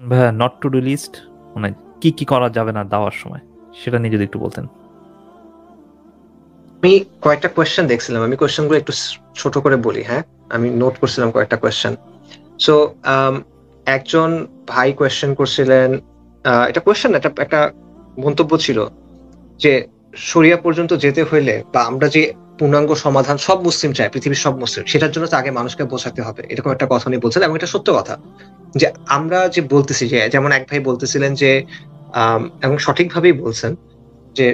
ভাইয়া not to do list মানে কি কি করা যাবে না দাওয়ার সময় সেটা নিয়ে যদি একটু বলতেন। আমি কয়েকটা কোয়েশ্চেন দেখছিলাম, আমি কোয়েশ্চেনগুলো একটু ছোট করে বলি। হ্যাঁ, আমি নোট করছিলাম কয়েকটা কোয়েশ্চেন। সো একজন ভাই কোয়েশ্চেন করছিলেন, এটা কোয়েশ্চেন এটা একটা মন্তব্য ছিল যে শরিয়া পর্যন্ত যেতে হইলে বা আমরা যে পূর্ণাঙ্গ সমাধান সব মুসলিম চায়, পৃথিবীর সব মুসলিম, সেটার জন্য তো আগে মানুষকে বোঝাতে হবে, এরকম একটা কথা উনি বলছেন এবং এটা সত্য কথা। যে আমরা যে বলতেছি, যে যেমন এক ভাই বলতেছিলেন যে এবং সঠিকভাবেই বলছেন যে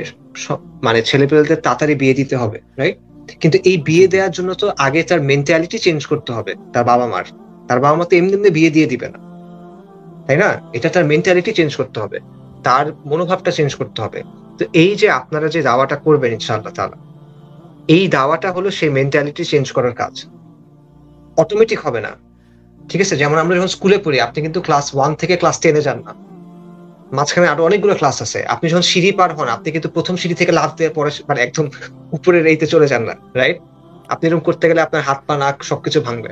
মানে ছেলেপেলেদের তাড়াতাড়ি বিয়ে দিতে হবে, রাইট? কিন্তু এই জি বিয়ে জি। দেওয়ার জন্য তো আগে তার মেন্টালিটি চেঞ্জ করতে হবে। তার বাবা মা তো এমনি এমনি বিয়ে দিয়ে দিবে না, তাই না? এটা তার মেন্টালিটি চেঞ্জ করতে হবে, তার মনোভাবটা চেঞ্জ করতে হবে। তো এই যে আপনারা যে দাওয়াটা করবেন ইনশাআল্লাহ তাআলা, এই দাওয়াটা হলো সেই মেন্টালিটি চেঞ্জ করার কাজ। অটোমেটিক হবে না, ঠিক আছে? যেমন আমরা যখন স্কুলে পড়ি, আপনি কিন্তু ক্লাস 1 থেকে ক্লাস 10 যান না, মাঝখানে আরো অনেকগুলো ক্লাস আছে। আপনি যখন সিঁড়ি পার হন, আপনি কিন্তু প্রথম সিঁড়ি থেকে লাফ দিয়ে পরে মানে একদম উপরের এইতে চলে যান না, রাইট? আপনি এরকম করতে গেলে আপনার হাত পা নাক সবকিছু ভাঙবে,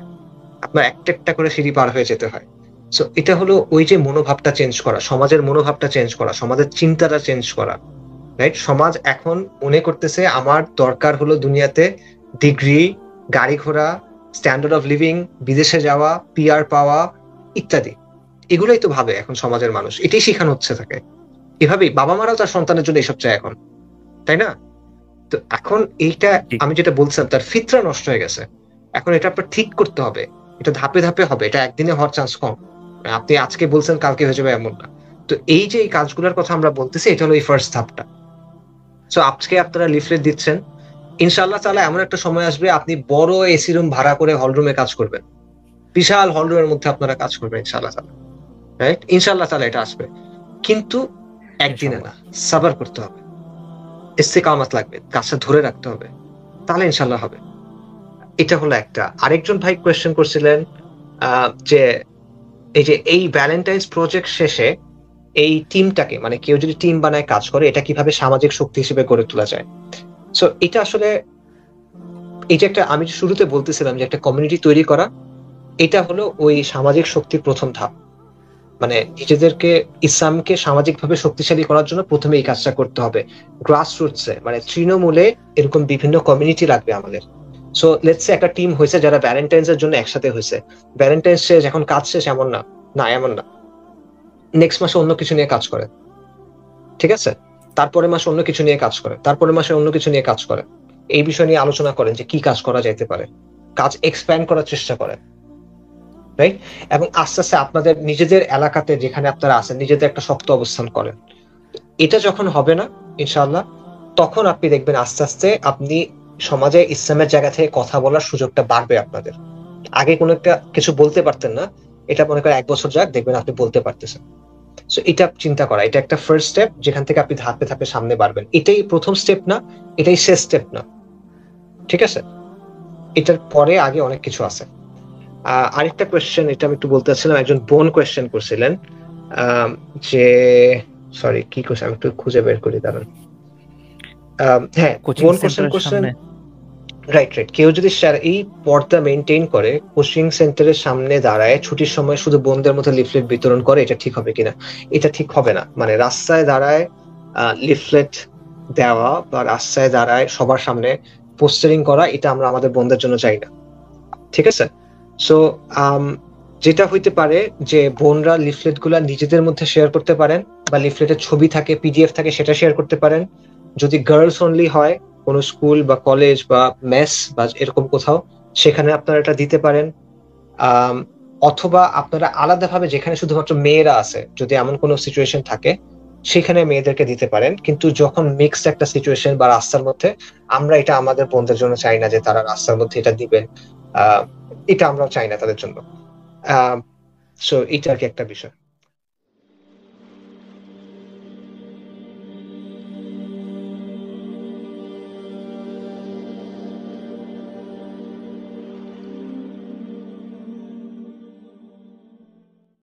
আপনার একটা একটা করে সিঁড়ি পার হয়ে যেতে হয়। সো এটা হলো ওই যে মনোভাবটা চেঞ্জ করা, সমাজের মনোভাবটা চেঞ্জ করা, সমাজের চিন্তাটা চেঞ্জ করা, রাইট? সমাজ এখন মনে করতেছে আমার দরকার হলো দুনিয়াতে ডিগ্রি, গাড়ি ঘোড়া, স্ট্যান্ডার্ড অফ লিভিং, বিদেশে যাওয়া, পিআর পাওয়া ইত্যাদি। এগুলোই তো ভাবে এখন সমাজের মানুষ, এটাই শেখানো হচ্ছে তাকে। এভাবেই বাবা মারাও তার সন্তানের জন্য এসব চায় এখন, তাই না? তো এখন এইটা, ঠিক। আমি যেটা বলছিলাম, তার ফিতরা নষ্ট হয়ে গেছে। এখন এটা আপনার ঠিক করতে হবে, এটা ধাপে ধাপে হবে, এটা একদিনে হওয়ার চান্স কম। আপনি আজকে বলছেন কালকে হয়ে যাবে এমন না। তো এই যে এই কাজগুলোর কথা আমরা বলতেছি, এটা হলো এই ফার্স্ট ধাপটা। সো আজকে আপনারা লিফলেট দিচ্ছেন, ইনশাআল্লাহ তাআলা এমন একটা সময় আসবে আপনি বড় এসি রুম ভাড়া করে হল রুমে কাজ করবেন, বিশাল হল রুমের মধ্যে আপনারা কাজ করবেন ইনশাআল্লাহ তাআলা, রাইট? ইনশাআল্লাহ তাআলা এটা আসবে, কিন্তু একদিনে ইনশাল্লাহ। না, সাবার করতে হবে, ইস্তেকামাত লাগবে, কাজটা ধরে রাখতে হবে, তাহলে ইনশাআল্লাহ হবে। এটা হলো একটা। আরেকজন ভাই কোয়েশ্চেন করছিলেন যে এই যে এই ভ্যালেন্টাইন্স প্রজেক্ট শেষে এই টিমটাকে, মানে কেউ যদি টিম বানায় কাজ করে, এটা কিভাবে সামাজিক শক্তি হিসেবে গড়ে তোলা যায়। সো এটা আসলে, এই যে একটা আমি শুরুতে বলতেছিলাম যে একটা কমিউনিটি তৈরি করা, এটা হলো ওই সামাজিক শক্তির প্রথম ধাপ। মানে নিজেদেরকে, ইসলামকে সামাজিকভাবে শক্তিশালী করার জন্য প্রথমে এই কাজটা করতে হবে। গ্রাসরুটসে মানে তৃণমূলে এরকম বিভিন্ন কমিউনিটি লাগবে আমাদের। সো লেটস সে একটা টিম হয়েছে যারা ভ্যালেন্টাইন্স এর জন্য একসাথে হয়েছে। ভ্যালেন্টাইন্স শেষ, এখন কাজ শেষ এমন না, না এমন না, নেক্সট মাসে অন্য কিছু নিয়ে কাজ করে, ঠিক আছে? তারপরে মাসে অন্য কিছু নিয়ে কাজ করে, তারপরে মাসে অন্য কিছু নিয়ে কাজ করে। এই বিষয় নিয়ে আলোচনা করেন যে কি কাজ করা যাইতে পারে, কাজ এক্সপ্যান্ড করার চেষ্টা করেন, রাইট? এবং আস্তে আস্তে আপনাদের নিজেদের এলাকাতে যেখানে আপনারা আছেন, নিজেদের একটা শক্ত অবস্থান করেন। এটা যখন হবে না ইনশাআল্লাহ, তখন আপনি দেখবেন আস্তে আস্তে আপনি সমাজে ইসলামের জায়গা থেকে কথা বলার সুযোগটা বাড়বে আপনাদের। আগে কোনো একটা কিছু বলতে পারতেন না, এটা মনে করেন 1 বছর যাক, দেখবেন আপনি বলতে পারতেছেন। সো এটা চিন্তা করা, এটা একটা ফার্স্ট স্টেপ যেখান থেকে আপনি ধাপে ধাপে সামনে বাড়বেন। এটাই প্রথম স্টেপ না, এটাই শেষ স্টেপ না, ঠিক আছে? এটার পরে আগে অনেক কিছু আছে। আরেকটা কোয়েশ্চেন, এটা আমি একটু বলতে চাচ্ছিলাম, একজন বোন কোয়েশ্চেন করছিলেন আহ, যে সরি কি কোয়েশ্চেন, আমি একটু খুঁজে বের করি, দাঁড়ান। হ্যাঁ, কোচিং বোন কোয়েশ্চেন সেন্টারের করছেন, সামনে। রাইট রাইট, কেউ যদি এই পর্দা মেনটেন করে কোচিং সেন্টারের সামনে দাঁড়ায় ছুটির সময় শুধু বোনদের মধ্যে লিফলেট বিতরণ করে, এটা ঠিক হবে কিনা? এটা ঠিক হবে না। মানে রাস্তায় দাঁড়ায় লিফলেট দেওয়া বা রাস্তায় দাঁড়ায় সবার সামনে পোস্টারিং করা, এটা আমরা আমাদের বোনদের জন্য চাই না, ঠিক আছে? সো যেটা হইতে পারে যে বোনরা লিফলেট গুলা নিজেদের মধ্যে শেয়ার করতে পারেন, বা লিফলেটের ছবি থাকে, পিডিএফ থাকে, সেটা শেয়ার করতে পারেন। যদি গার্লস অনলি হয়, কোনো স্কুল বা কলেজ বা মেস বা এরকম কোথাও, সেখানে আপনারা এটা দিতে পারেন। আম, অথবা আপনারা আলাদাভাবে যেখানে শুধুমাত্র মেয়েরা আছে, যদি এমন কোনো সিচুয়েশন থাকে, সেখানে মেয়েদেরকে দিতে পারেন। কিন্তু যখন মিক্সড একটা সিচুয়েশন বা রাস্তার মধ্যে, আমরা এটা আমাদের বোনদের জন্য চাই না যে তারা রাস্তার মধ্যে এটা দিবেন। আহ এটা আমরাও চাই না তাদের জন্য। সো এটা আর কি একটা বিষয়।